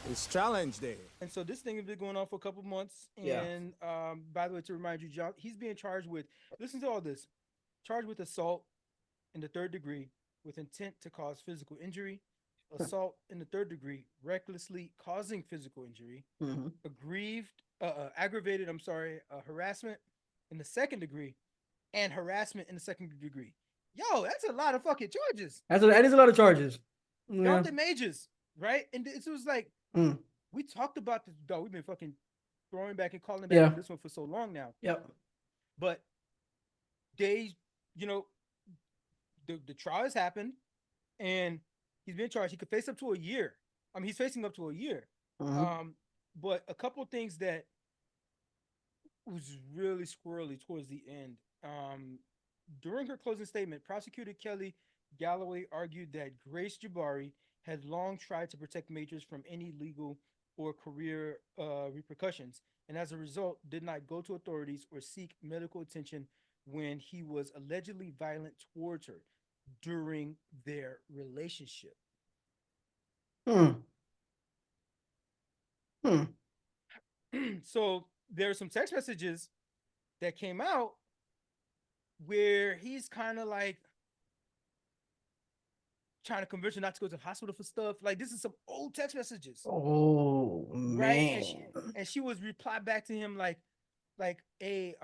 It's challenge day. And so this thing has been going on for a couple months. Yeah. And by the way, to remind you, John, he's being charged with, listen to all this, charged with assault in the third degree with intent to cause physical injury, assault in the third degree, recklessly causing physical injury, Mm-hmm. aggravated, harassment in the second degree, and harassment in the second degree. Yo, that's a lot of fucking charges. That is a lot of charges. Count Yeah. the majors, right? And it was like, Mm. we talked about this, dog. We've been fucking throwing back and calling back Yeah. on this one for so long now. Yep. But they, you know, the trial has happened and he's been charged. He could face up to a year. I mean, he's facing up to a year. Mm-hmm. But a couple of things that was really squirrely towards the end. During her closing statement, prosecutor Kelly Galloway argued that Grace Jabari had long tried to protect Majors from any legal or career repercussions, and as a result, did not go to authorities or seek medical attention when he was allegedly violent towards her during their relationship. Hmm. Hmm. So there are some text messages that came out where he's kind of like trying to convince her not to go to the hospital for stuff. Like this is some old text messages, Oh right? man. And she was reply back to him like, hey,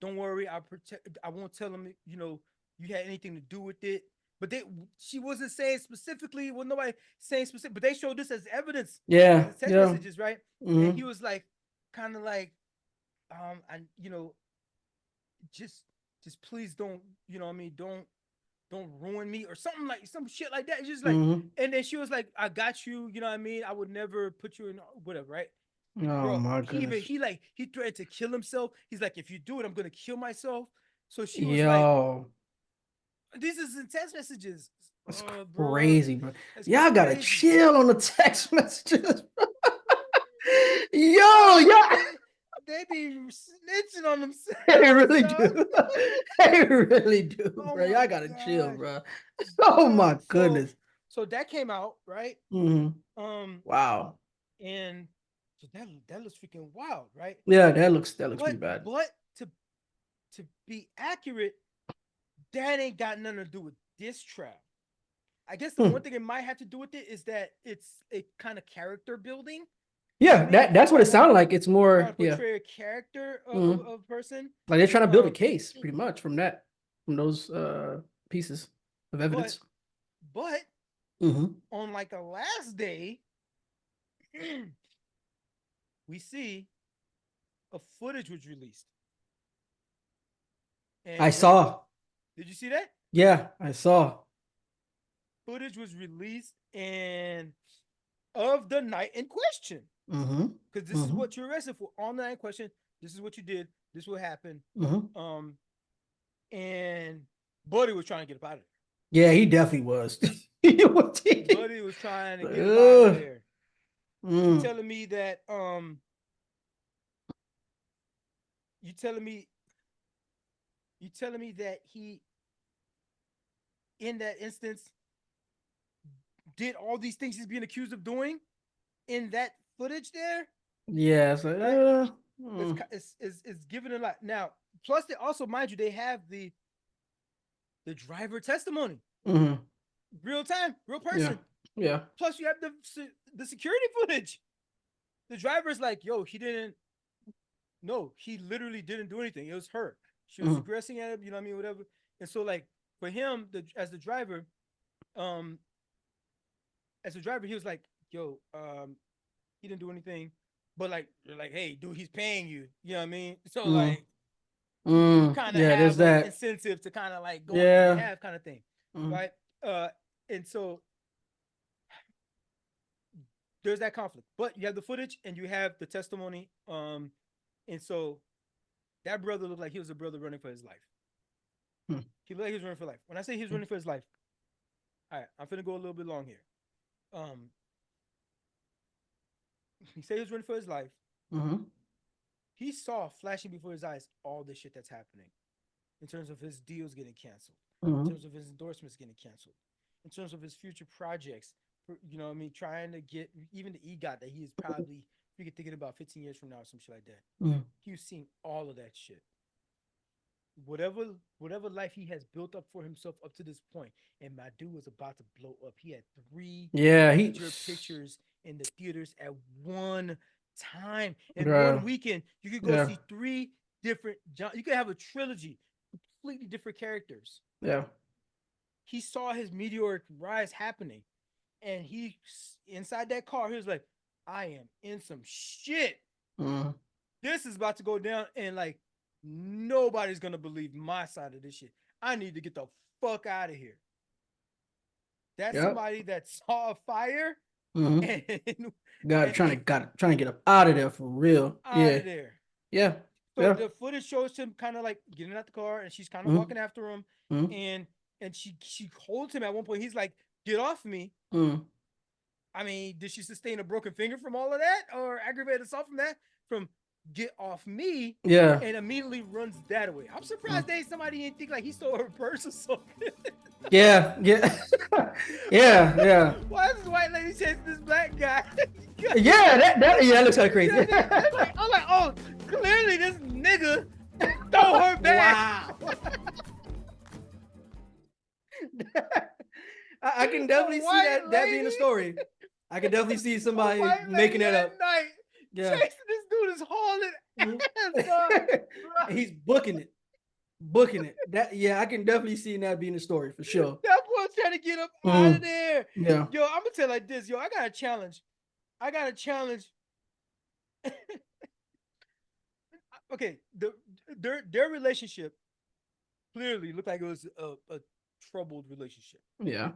don't worry, I'll protect. I won't tell him, you had anything to do with it. But she wasn't saying specifically. Well, nobody saying specific, but they showed this as evidence in Yeah. the text Yeah. messages, right? And Mm-hmm. he was like, kind of like, I, just, just please don't, what I mean, don't ruin me or something like some shit like that. It's just like, Mm-hmm. and then she was like, I got you, you know what I mean? I would never put you in whatever, right? Oh Bro, my he even goodness. he threatened to kill himself. He's like, if you do it, I'm gonna kill myself. So she was like, Yo, these is in text messages. that's Bro, crazy, bro. that's Y'all gotta crazy. chill on the text messages. Yo, Bro, y'all. they be snitching on They themselves, really dog. do. They really do, Oh bro. my Y'all gotta chill, gosh. bro. Oh Bro. my So goodness. so that came out, right? Hmm. Um, Wow. and so that looks freaking wild, right? Yeah, that looks But pretty bad. but to be accurate, that ain't got nothing to do with this trial. I guess the one Hmm. thing it might have to do with it is that it's a kind of character building. You know what I Yeah, mean? that's what it Trying sounded to like. It's trying to more, yeah. portray a character Hmm. of a person. Like they're trying to build a Um, case pretty much from those pieces of but evidence. but Hmm. on like the last day, we see a footage was released. I And what saw. did you see that? Yeah, I saw. Footage was released and of the night in question. Hmm. Because this is Hmm. what you're arrested for. On the night in question, this is what you did. This will happen. Hmm. Um, and Buddy was trying to get up out of Yeah, he definitely was. He was- there. Buddy was trying to get up out of there. You Mm. telling me that you telling me you telling me that he in that instance did all these things he's being accused of doing in that footage there, Yeah, it's like, right? It's mm. it's given a lot. Now, plus they also, mind you, they have the driver testimony, Hmm. real time, real Yeah, person. yeah. Plus you have the security footage. The driver's like, yo, he didn't. No, he literally didn't do anything. It was her. She was Hmm. aggressing at him. You know what I mean? Whatever. And so like for him, as the driver, um, as a driver, he was like, yo, he didn't do anything. But like, you're like, hey, dude, he's paying you. You know what I mean? So Mm. like, you Mm. kind of Yeah, there's have like that. incentive to kind of like go on his Yeah. behalf, kind of thing, Mm. right? And so there's that conflict. But you have the footage and you have the testimony. And so that brother looked like he was a brother running for his life. Mm. He looked like he was running for life. When I say he's running for his life, all right, I'm finna go a little bit long here. Um, he said he was running for his life. Mm-hmm. He saw flashing before his eyes all the shit that's happening in terms of his deals getting canceled, in Mm-hmm. terms of his endorsements getting canceled, in terms of his future projects. You know what I mean? Trying to get even the EGOT that he is probably freaking thinking about 15 years from now or some shit like that. Mm. He was seeing all of that shit. Whatever life he has built up for himself up to this point, and my dude was about to blow up. He had three Yeah, major pictures in the theaters at one time. In one bro. weekend, you could go Yeah, see three different. You could have a trilogy, completely different characters. yeah. He saw his meteoric rise happening, and he inside that car, he was like, "I am in some shit. Mm. This is about to go down, and like nobody's gonna believe my side of this shit. I need to get the fuck out of here." That's Yep. somebody that saw a fire Mm-hmm. and, Got and trying to get up out of there for real. out Yeah, of there. yeah, So yeah. the footage shows him kind of like getting out the car, and she's kind of Mm-hmm. walking after him, Mm-hmm. and she holds him at one point. He's like, "Get off me." Mm. I mean, did she sustain a broken finger from all of that, or aggravated assault from that? From "get off me," Yeah. and immediately runs that away. I'm Mm. surprised they somebody didn't think like he stole her purse or something. Yeah, yeah, yeah, yeah, Why is this white lady chasing this black guy? yeah. That looks kind of crazy. I'm like, oh, clearly this nigga stole her bag. Wow. I can definitely see that being a story. I can definitely see somebody making that up. Night, Yeah. chasing this dude is hauling ass, He's booking it. Booking it. I can definitely see that being a story for sure. That boy's trying to get up out of there. Yeah. Yo, I'm gonna tell you like this. Yo, I got a challenge. Okay, their relationship clearly looked like it was a troubled relationship. Yeah.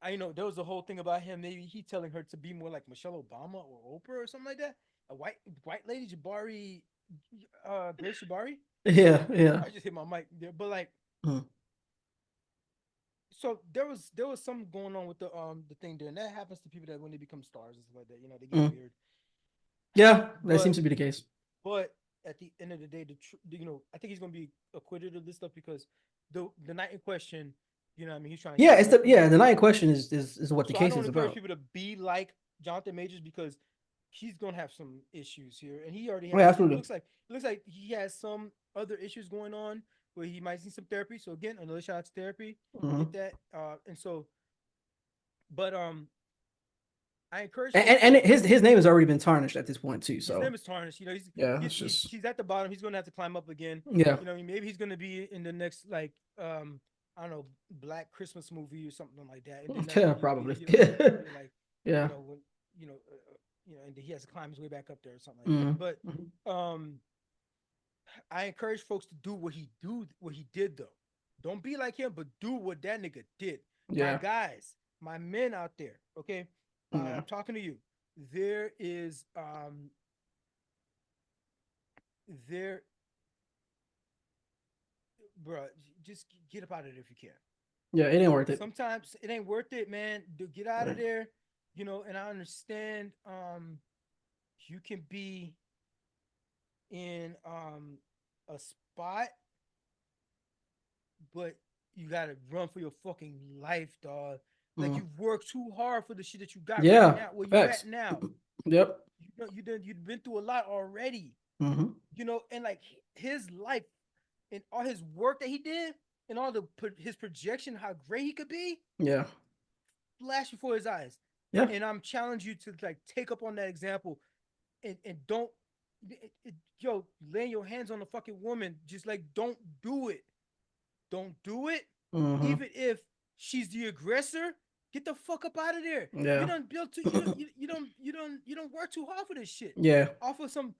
I know there was a whole thing about him. Maybe he telling her to be more like Michelle Obama or Oprah or something like that. A white lady, Jabari, Grace Jabari. Yeah, yeah. I just hit my mic there, but like, Mm. so there was something going on with the thing there, and that happens to people that when they become stars and stuff like that. You know, they get weird. Yeah, that But seems to be the case. but at the end of the day, I think he's gonna be acquitted of this stuff because the night in question, you know, what I mean, he's trying to Yeah, get the night in question is what the So I case don't is encourage about. people to be like Jonathan Majors because he's gonna have some issues here, and he already Oh, has. yeah, It absolutely. looks like he has some other issues going on where he might need some therapy. So again, another shout out to therapy. Mhm. Get that. And so, but I encourage folks And to. his name has already been tarnished at this point too. His So name is tarnished. You know, yeah, it's just he's at the bottom. He's gonna have to climb up again. yeah, You know, maybe he's gonna be in the next like I don't know, Black Christmas movie or something like that. And then that's yeah, when you'll probably. be, you know, you're like, Yeah. you know, when and he has to climb his way back up there or something like Mm-hmm. that. But I encourage folks to do what he did though. Don't be like him, but do what that nigga did. Yeah. My guys, my men out there, okay? Yeah. I'm talking to you. There is there bro, just get up out of there if you can. Yeah, it ain't worth it. Sometimes it ain't worth it, man. Get out of there, you know, and I understand you can be in a spot, but you gotta run for your fucking life, dog. Like you've worked too hard for the shit that you got right now. Where you at now? Yep. You know, you've been through a lot already. Mm-hmm. You know, and like his life and all his work that he did and all his projection, how great he could be. Yeah. Flash before his eyes. Yeah. And I'm challenging you to like take up on that example and don't laying your hands on a fucking woman. Just like don't do it. Don't do it. Mm-hmm. Even if she's the aggressor, get the fuck up out of there. Yeah. You don't build too you don't work too hard for this shit. Yeah. Off of some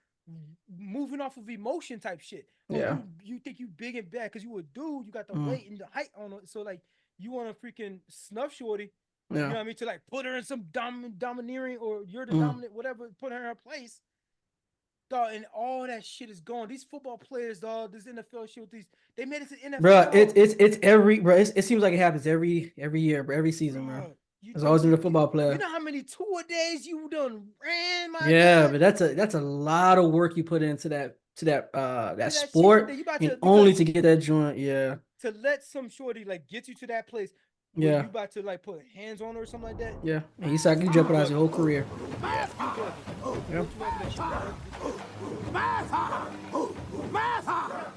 moving off of emotion type shit. Oh, yeah. You think you big and bad because you a dude, you got the weight and the height on it. So like you want to freaking snuff shorty. Yeah. You know what I mean? To like put her in some domineering or you're the dominant, whatever, put her in her place. Dog, and all that shit is gone. These football players, dog, this NFL shit with these, they made it to NFL. Bro, it's every bro. It seems like it happens every year, bro, every season, bro. It's always in the football player. You know how many tour days you done ran, my yeah, guy? but that's a lot of work you put into that sport, shit, and only to get that joint. Yeah. to let some shorty like get you to that place where Yeah. you about to like put hands on her or something like that. Yeah. And you said I can jeopardize your whole career. Yeah, you bugging. Yeah. Whatsoever that shit. 100%.